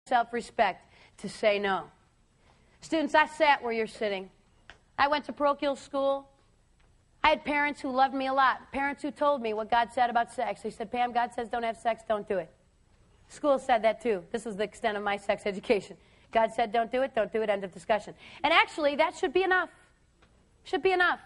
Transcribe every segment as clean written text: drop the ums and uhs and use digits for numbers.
self-respect to say no. Students, I sat where you're sitting. I went to parochial school. I had parents who loved me a lot, parents who told me what God said about sex. They said, Pam, God says don't have sex, don't do it. School said that too. This was the extent of my sex education. God said don't do it, end of discussion. And actually, that should be enough. Should be enough.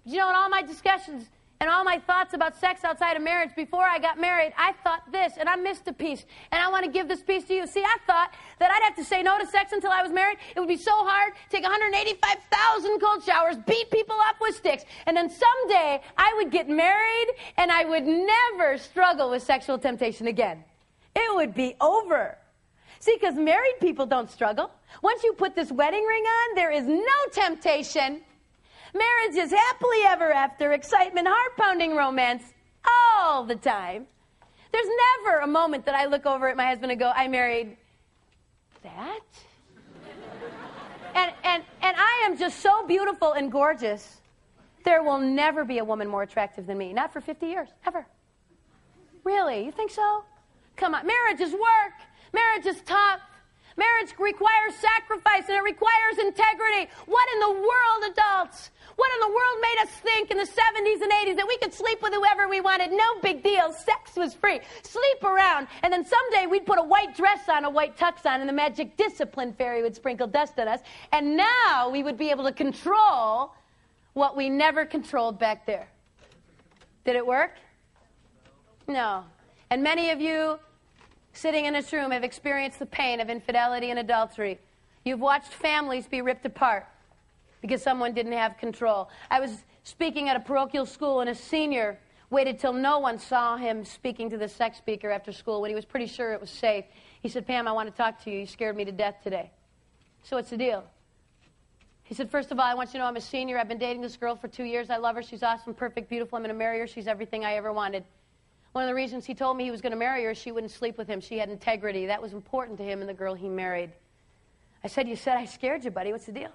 But you know, in all my discussions and all my thoughts about sex outside of marriage, before I got married, I thought this, and I missed a piece, and I want to give this piece to you. See, I thought that I'd have to say no to sex until I was married. It would be so hard, take 185,000 cold showers, beat people up with sticks, and then someday I would get married, and I would never struggle with sexual temptation again. It would be over. See, because married people don't struggle. Once you put this wedding ring on, there is no temptation. Marriage is happily ever after, excitement, heart-pounding romance all the time. There's never a moment that I look over at my husband and go, I married that? and I am just so beautiful and gorgeous. There will never be a woman more attractive than me. Not for 50 years, ever. Really? You think so? Come on. Marriage is work. Marriage is tough. Marriage requires sacrifice, and it requires integrity. What in the world, adults? What in the world made us think in the 70s and 80s that we could sleep with whoever we wanted? No big deal. Sex was free. Sleep around. And then someday we'd put a white dress on, a white tux on, and the magic discipline fairy would sprinkle dust on us. And now we would be able to control what we never controlled back there. Did it work? No. And many of you sitting in this room have experienced the pain of infidelity and adultery. You've watched families be ripped apart because someone didn't have control. I was speaking at a parochial school, and a senior waited till no one saw him speaking to the sex speaker after school when he was pretty sure it was safe. He said, Pam, I want to talk to you. You scared me to death today. So what's the deal? He said, first of all, I want you to know I'm a senior. I've been dating this girl for 2 years. I love her. She's awesome, perfect, beautiful. I'm going to marry her. She's everything I ever wanted. One of the reasons he told me he was going to marry her is she wouldn't sleep with him. She had integrity. That was important to him and the girl he married. I said, you said I scared you, buddy. What's the deal?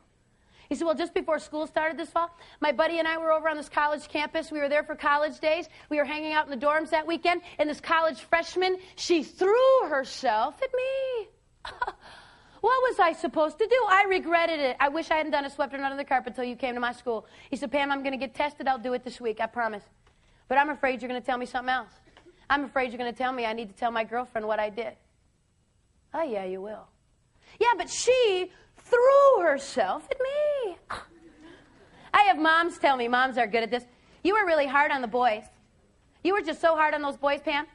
He said, well, just before school started this fall, my buddy and I were over on this college campus. We were there for college days. We were hanging out in the dorms that weekend, and this college freshman, she threw herself at me. What was I supposed to do? I regretted it. I wish I hadn't done it, swept it under the carpet until you came to my school. He said, Pam, I'm going to get tested. I'll do it this week, I promise. But I'm afraid you're going to tell me something else. I'm afraid you're going to tell me I need to tell my girlfriend what I did. Oh, yeah, you will. Yeah, but she threw herself at me. I have moms tell me, moms are good at this, you were really hard on the boys. You were just so hard on those boys, Pam.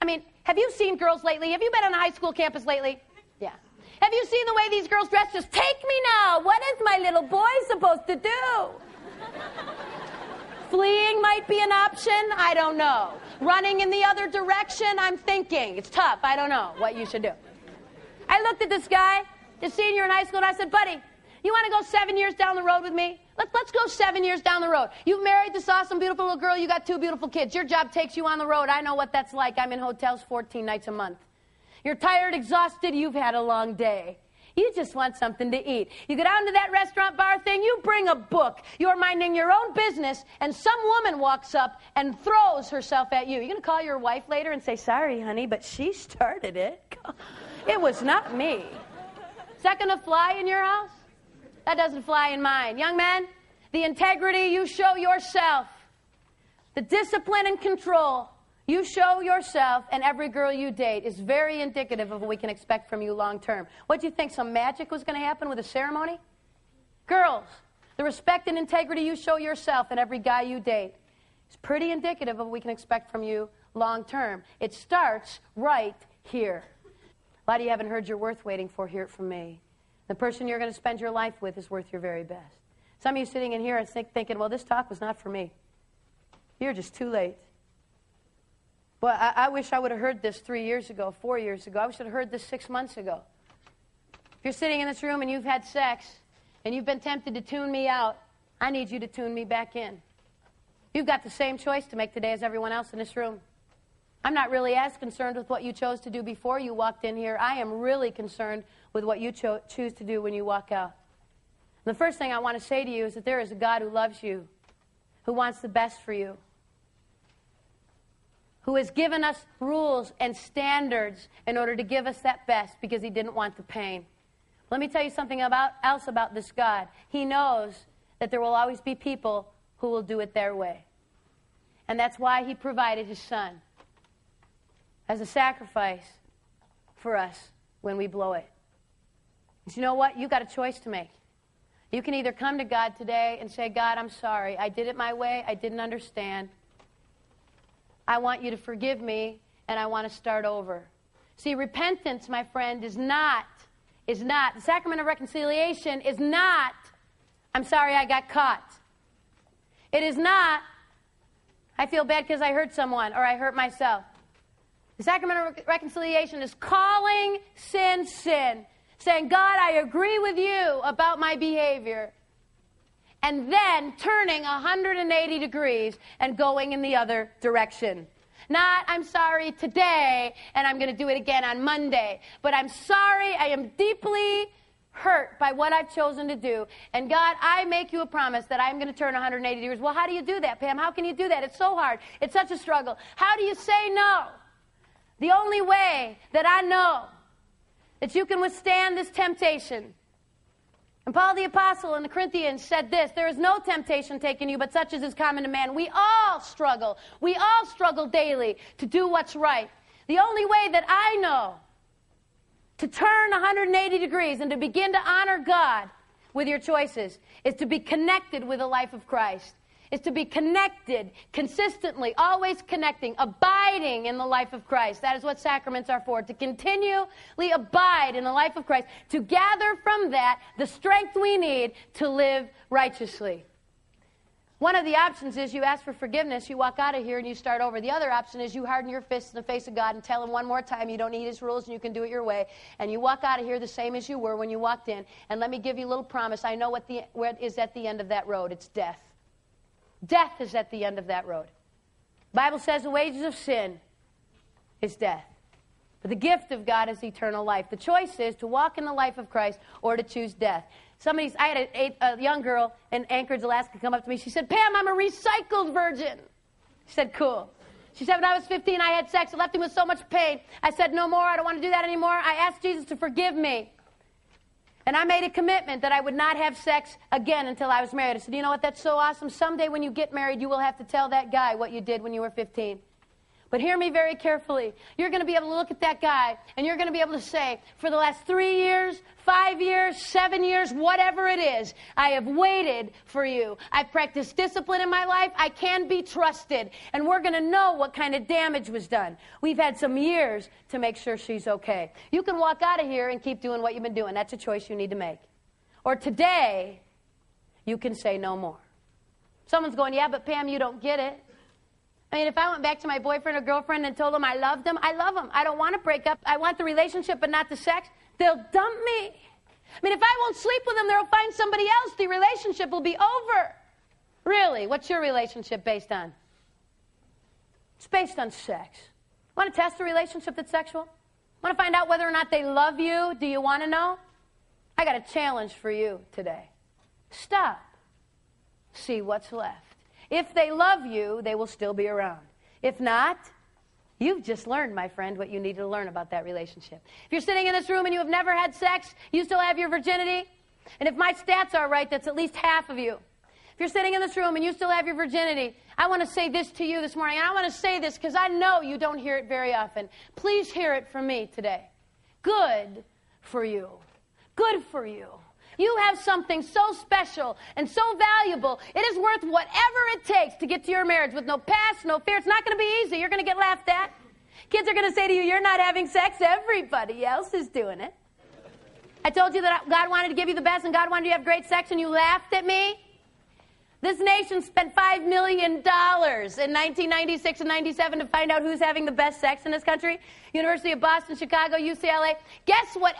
I mean, have you seen girls lately? Have you been on a high school campus lately? Yeah. Have you seen the way these girls dress? Just take me now. What is my little boy supposed to do? Fleeing might be an option. I don't know. Running in the other direction, I'm thinking. It's tough. I don't know what you should do. I looked at this guy, this senior in high school, and I said, buddy, you want to go 7 years down the road with me? Let's go 7 years down the road. You've married this awesome, beautiful little girl. You got 2 beautiful kids. Your job takes you on the road. I know what that's like. I'm in hotels 14 nights a month. You're tired, exhausted. You've had a long day. You just want something to eat. You go down to that restaurant bar thing, you bring a book. You're minding your own business, and some woman walks up and throws herself at you. You're going to call your wife later and say, sorry, honey, but she started it. It was not me. Is that going to fly in your house? That doesn't fly in mine. Young men, the integrity you show yourself, the discipline and control you show yourself and every girl you date is very indicative of what we can expect from you long term. What do you think, some magic was going to happen with a ceremony? Girls, the respect and integrity you show yourself and every guy you date is pretty indicative of what we can expect from you long term. It starts right here. A lot of you haven't heard your worth waiting for. Hear it from me. The person you're going to spend your life with is worth your very best. Some of you sitting in here and thinking, well, this talk was not for me. You're just too late. Well, I wish I would have heard this 3 years ago, 4 years ago. I wish I would have heard this 6 months ago. If you're sitting in this room and you've had sex and you've been tempted to tune me out, I need you to tune me back in. You've got the same choice to make today as everyone else in this room. I'm not really as concerned with what you chose to do before you walked in here. I am really concerned with what you choose to do when you walk out. And the first thing I want to say to you is that there is a God who loves you, who wants the best for you. who has given us rules and standards in order to give us that best because he didn't want the pain. Let me tell you something else about this God. He knows that there will always be people who will do it their way. And that's why he provided his son as a sacrifice for us when we blow it. But you know what? You got a choice to make. You can either come to God today and say, God, I'm sorry. I did it my way. I didn't understand. I want you to forgive me, and I want to start over. See, repentance, my friend, is not, the sacrament of reconciliation is not, I'm sorry I got caught. It is not, I feel bad because I hurt someone or I hurt myself. The sacrament of reconciliation is calling sin, saying, God, I agree with you about my behavior. And then turning 180 degrees and going in the other direction. Not, I'm sorry today, and I'm going to do it again on Monday. But I'm sorry, I am deeply hurt by what I've chosen to do. And God, I make you a promise that I'm going to turn 180 degrees. Well, how do you do that, Pam? How can you do that? It's so hard. It's such a struggle. How do you say no? The only way that I know that you can withstand this temptation. And Paul the Apostle in the Corinthians said this, there is no temptation taken you, but such as is common to man. We all struggle. We all struggle daily to do what's right. The only way that I know to turn 180 degrees and to begin to honor God with your choices is to be connected with the life of Christ. Is to be connected consistently, always connecting, abiding in the life of Christ. That is what sacraments are for, to continually abide in the life of Christ, to gather from that the strength we need to live righteously. One of the options is you ask for forgiveness, you walk out of here and you start over. The other option is you harden your fists in the face of God and tell him one more time you don't need his rules and you can do it your way. And you walk out of here the same as you were when you walked in. And let me give you a little promise. I know what is at the end of that road. It's death. Death is at the end of that road. The Bible says the wages of sin is death. But the gift of God is eternal life. The choice is to walk in the life of Christ or to choose death. I had a young girl in Anchorage, Alaska, come up to me. She said, Pam, I'm a recycled virgin. She said, cool. She said, when I was 15, I had sex. It left me with so much pain. I said, no more. I don't want to do that anymore. I asked Jesus to forgive me. And I made a commitment that I would not have sex again until I was married. I said, you know what, that's so awesome. Someday when you get married, you will have to tell that guy what you did when you were 15. But hear me very carefully. You're going to be able to look at that guy, and you're going to be able to say, for the last 3 years, 5 years, 7 years, whatever it is, I have waited for you. I've practiced discipline in my life. I can be trusted. And we're going to know what kind of damage was done. We've had some years to make sure she's okay. You can walk out of here and keep doing what you've been doing. That's a choice you need to make. Or today, you can say no more. Someone's going, yeah, but Pam, you don't get it. I mean, if I went back to my boyfriend or girlfriend and told them I loved them, I love them. I don't want to break up. I want the relationship but not the sex. They'll dump me. I mean, if I won't sleep with them, they'll find somebody else. The relationship will be over. Really? What's your relationship based on? It's based on sex. Want to test a relationship that's sexual? Want to find out whether or not they love you? Do you want to know? I got a challenge for you today. Stop. See what's left. If they love you, they will still be around. If not, you've just learned, my friend, what you need to learn about that relationship. If you're sitting in this room and you have never had sex, you still have your virginity. And if my stats are right, that's at least half of you. If you're sitting in this room and you still have your virginity, I want to say this to you this morning. And I want to say this because I know you don't hear it very often. Please hear it from me today. Good for you. Good for you. You have something so special and so valuable. It is worth whatever it takes to get to your marriage with no past, no fear. It's not going to be easy. You're going to get laughed at. Kids are going to say to you, you're not having sex. Everybody else is doing it. I told you that God wanted to give you the best and God wanted you to have great sex and you laughed at me. This nation spent $5 million in 1996 and 97 to find out who's having the best sex in this country. University of Boston, Chicago, UCLA. Guess what?